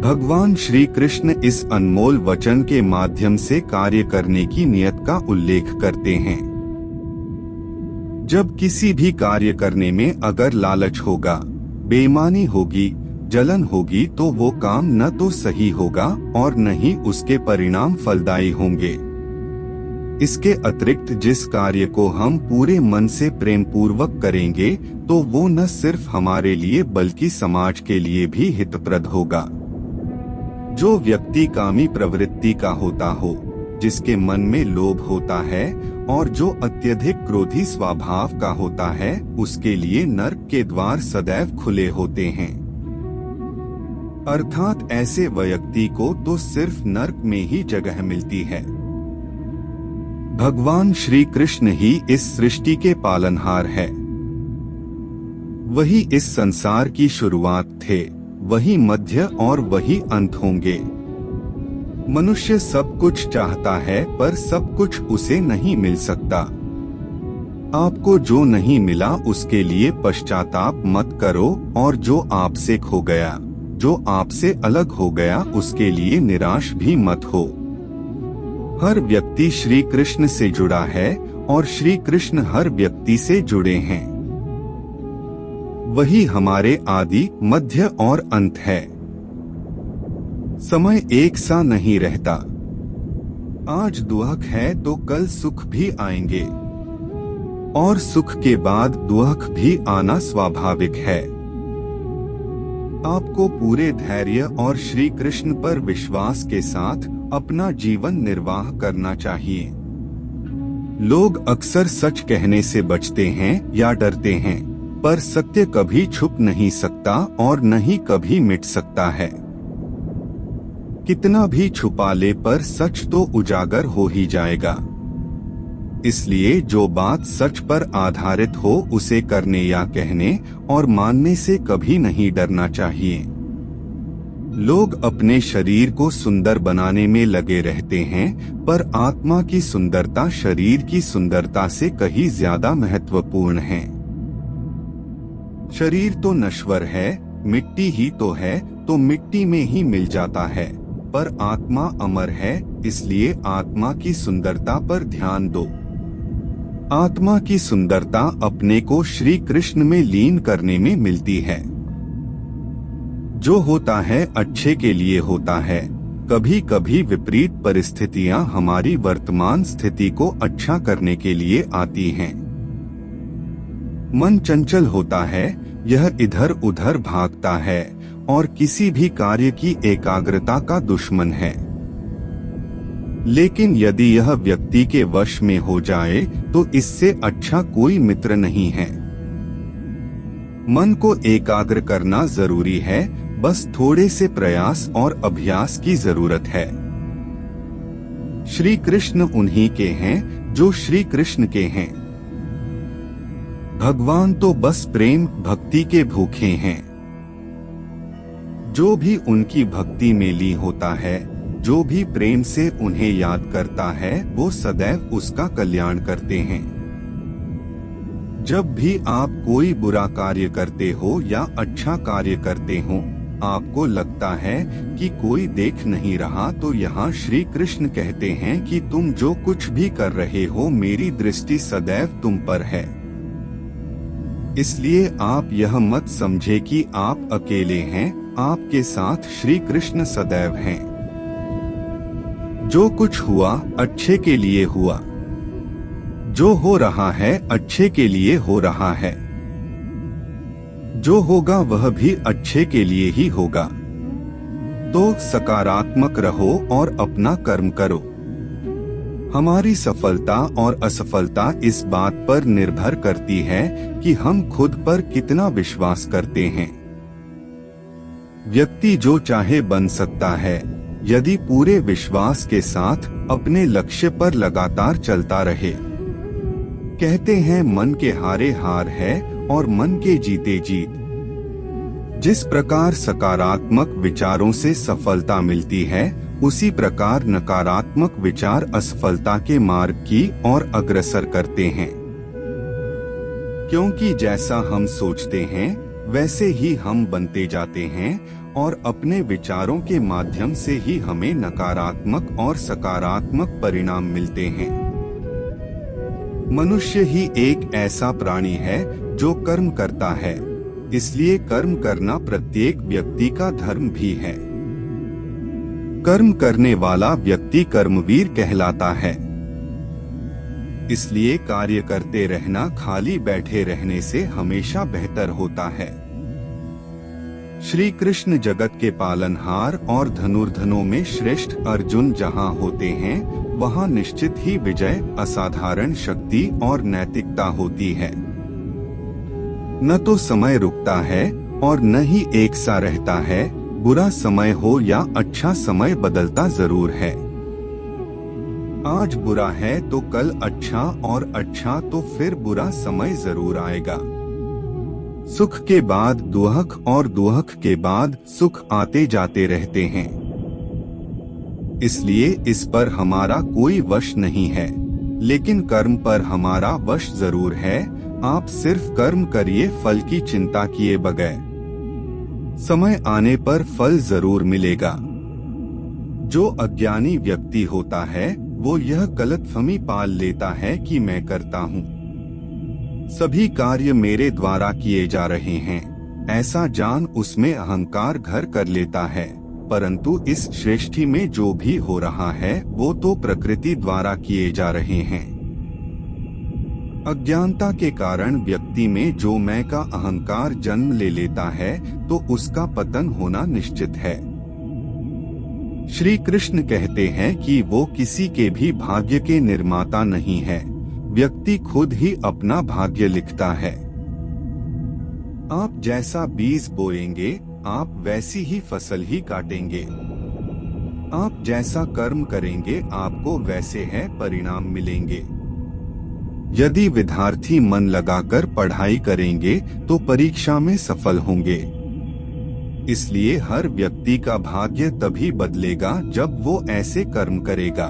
भगवान श्री कृष्ण इस अनमोल वचन के माध्यम से कार्य करने की नियत का उल्लेख करते हैं। जब किसी भी कार्य करने में अगर लालच होगा, बेईमानी होगी, जलन होगी, तो वो काम न तो सही होगा और न ही उसके परिणाम फलदायी होंगे। इसके अतिरिक्त जिस कार्य को हम पूरे मन से प्रेम पूर्वक करेंगे तो वो न सिर्फ हमारे लिए बल्कि समाज के लिए भी हितप्रद होगा। जो व्यक्ति कामी प्रवृत्ति का होता हो, जिसके मन में लोभ होता है और जो अत्यधिक क्रोधी स्वभाव का होता है, उसके लिए नर्क के द्वार सदैव खुले होते हैं। अर्थात ऐसे व्यक्ति को तो सिर्फ नर्क में ही जगह मिलती है। भगवान श्री कृष्ण ही इस सृष्टि के पालनहार है। वही इस संसार की शुरुआत थे, वही मध्य और वही अंत होंगे। मनुष्य सब कुछ चाहता है पर सब कुछ उसे नहीं मिल सकता। आपको जो नहीं मिला उसके लिए पश्चाताप मत करो, और जो आपसे खो गया, जो आपसे अलग हो गया, उसके लिए निराश भी मत हो। हर व्यक्ति श्री कृष्ण से जुड़ा है और श्री कृष्ण हर व्यक्ति से जुड़े हैं। वही हमारे आदि, मध्य और अंत है। समय एक सा नहीं रहता। आज दुख है तो कल सुख भी आएंगे, और सुख के बाद दुख भी आना स्वाभाविक है। आपको पूरे धैर्य और श्री कृष्ण पर विश्वास के साथ अपना जीवन निर्वाह करना चाहिए। लोग अक्सर सच कहने से बचते हैं या डरते हैं, पर सत्य कभी छुप नहीं सकता और न ही कभी मिट सकता है। कितना भी छुपा ले पर सच तो उजागर हो ही जाएगा। इसलिए जो बात सच पर आधारित हो उसे करने या कहने और मानने से कभी नहीं डरना चाहिए। लोग अपने शरीर को सुंदर बनाने में लगे रहते हैं, पर आत्मा की सुंदरता शरीर की सुंदरता से कहीं ज्यादा महत्वपूर्ण है। शरीर तो नश्वर है, मिट्टी ही तो है, तो मिट्टी में ही मिल जाता है, पर आत्मा अमर है, इसलिए आत्मा की सुंदरता पर ध्यान दो। आत्मा की सुंदरता अपने को श्री कृष्ण में लीन करने में मिलती है। जो होता है अच्छे के लिए होता है। कभी कभी विपरीत परिस्थितियां हमारी वर्तमान स्थिति को अच्छा करने के लिए आती हैं। मन चंचल होता है, यह इधर उधर भागता है और किसी भी कार्य की एकाग्रता का दुश्मन है। लेकिन यदि यह व्यक्ति के वश में हो जाए तो इससे अच्छा कोई मित्र नहीं है। मन को एकाग्र करना जरूरी है, बस थोड़े से प्रयास और अभ्यास की जरूरत है। श्री कृष्ण उन्हीं के हैं जो श्री कृष्ण के हैं। भगवान तो बस प्रेम भक्ति के भूखे हैं। जो भी उनकी भक्ति में लीन होता है, जो भी प्रेम से उन्हें याद करता है, वो सदैव उसका कल्याण करते हैं। जब भी आप कोई बुरा कार्य करते हो या अच्छा कार्य करते हो, आपको लगता है कि कोई देख नहीं रहा, तो यहाँ श्री कृष्ण कहते हैं कि तुम जो कुछ भी कर रहे हो, मेरी दृष्टि सदैव तुम पर है। इसलिए आप यह मत समझे कि आप अकेले हैं, आपके साथ श्री कृष्ण सदैव हैं। जो कुछ हुआ अच्छे के लिए हुआ, जो हो रहा है अच्छे के लिए हो रहा है, जो होगा वह भी अच्छे के लिए ही होगा। तो सकारात्मक रहो और अपना कर्म करो। हमारी सफलता और असफलता इस बात पर निर्भर करती है कि हम खुद पर कितना विश्वास करते हैं। व्यक्ति जो चाहे बन सकता है, यदि पूरे विश्वास के साथ अपने लक्ष्य पर लगातार चलता रहे। कहते हैं मन के हारे हार है और मन के जीते जीत। जिस प्रकार सकारात्मक विचारों से सफलता मिलती है, उसी प्रकार नकारात्मक विचार असफलता के मार्ग की ओर अग्रसर करते हैं। क्योंकि जैसा हम सोचते हैं वैसे ही हम बनते जाते हैं और अपने विचारों के माध्यम से ही हमें नकारात्मक और सकारात्मक परिणाम मिलते हैं। मनुष्य ही एक ऐसा प्राणी है जो कर्म करता है, इसलिए कर्म करना प्रत्येक व्यक्ति का धर्म भी है। कर्म करने वाला व्यक्ति कर्मवीर कहलाता है। इसलिए कार्य करते रहना खाली बैठे रहने से हमेशा बेहतर होता है। श्री कृष्ण जगत के पालनहार और धनुर्धनों में श्रेष्ठ अर्जुन जहां होते हैं, वहां निश्चित ही विजय, असाधारण शक्ति और नैतिकता होती है। न तो समय रुकता है और न ही एक सा रहता है। बुरा समय हो या अच्छा समय बदलता जरूर है। आज बुरा है तो कल अच्छा, और अच्छा तो फिर बुरा समय जरूर आएगा। सुख के बाद दुख और दुख के बाद सुख आते जाते रहते हैं। इसलिए इस पर हमारा कोई वश नहीं है, लेकिन कर्म पर हमारा वश जरूर है। आप सिर्फ कर्म करिए, फल की चिंता किए बगैर। समय आने पर फल जरूर मिलेगा। जो अज्ञानी व्यक्ति होता है वो यह गलतफहमी पाल लेता है कि मैं करता हूँ, सभी कार्य मेरे द्वारा किए जा रहे हैं, ऐसा जान उसमें अहंकार घर कर लेता है। परंतु इस सृष्टि में जो भी हो रहा है वो तो प्रकृति द्वारा किए जा रहे हैं। अज्ञानता के कारण व्यक्ति में जो मैं का अहंकार जन्म ले लेता है तो उसका पतन होना निश्चित है। श्री कृष्ण कहते हैं कि वो किसी के भी भाग्य के निर्माता नहीं है, व्यक्ति खुद ही अपना भाग्य लिखता है। आप जैसा बीज बोएंगे आप वैसी ही फसल ही काटेंगे। आप जैसा कर्म करेंगे आपको वैसे है परिणाम मिलेंगे। यदि विद्यार्थी मन लगाकर पढ़ाई करेंगे तो परीक्षा में सफल होंगे। इसलिए हर व्यक्ति का भाग्य तभी बदलेगा जब वो ऐसे कर्म करेगा।